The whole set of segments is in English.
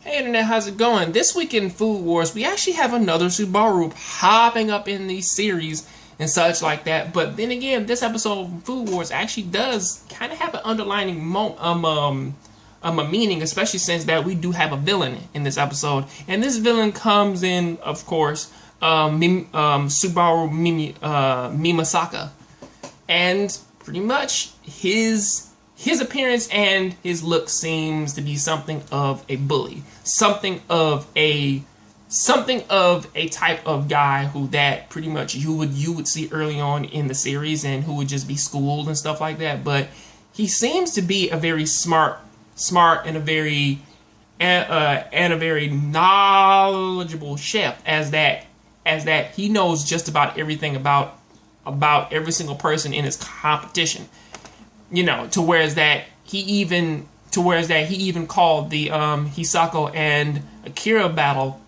Hey internet, how's it going? This week in Food Wars, we actually have another Subaru popping up in these series and such like that. But then again, this episode of Food Wars actually does kind of have an underlining a meaning, especially since that we do have a villain in this episode. And this villain comes in, of course, Subaru Mimasaka. And pretty much his appearance and his look seems to be something of a bully, something of a type of guy who that pretty much you would see early on in the series and who would just be schooled and stuff like that. But he seems to be a very smart and a very knowledgeable chef, as that he knows just about everything about every single person in his competition. You know, to whereas that he even called the Hisako and Akira battle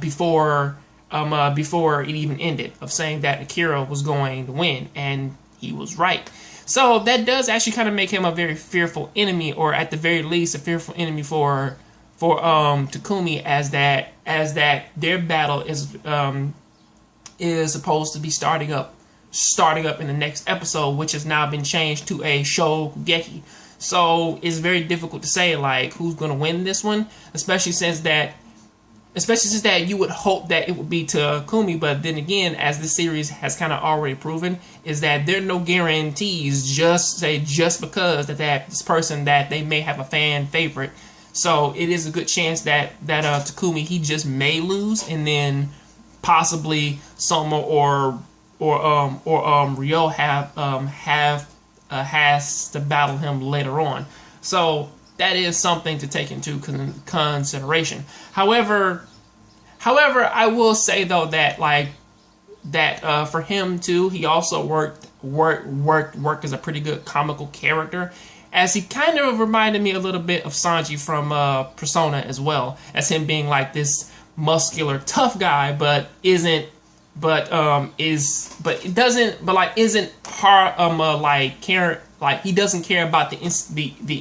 before it even ended, of saying that Akira was going to win, and he was right. So that does actually kind of make him a very fearful enemy, or at the very least a fearful enemy for Takumi, as that their battle is supposed to be starting up in the next episode, which has now been changed to a Shokugeki. So it's very difficult to say like who's going to win this one, especially since that you would hope that it would be Takumi. But then again, as this series has kind of already proven, is that there are no guarantees just because that this person that they may have a fan favorite. So it is a good chance that Takumi, he just may lose, and then possibly Soma or Ryo has to battle him later on. So that is something to take into consideration. However, I will say though that for him too, he also worked as a pretty good comical character, as he kind of reminded me a little bit of Sanji from Persona, as well, as him being like this muscular tough guy, isn't care, like he doesn't care about the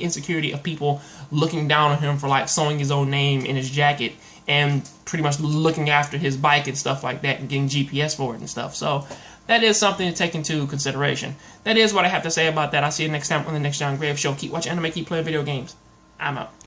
insecurity of people looking down on him for like sewing his own name in his jacket and pretty much looking after his bike and stuff like that and getting GPS for it and stuff. So that is something to take into consideration. That is what I have to say about that. I'll see you next time on the next Jongravesshow. Keep watching anime, keep playing video games. I'm out.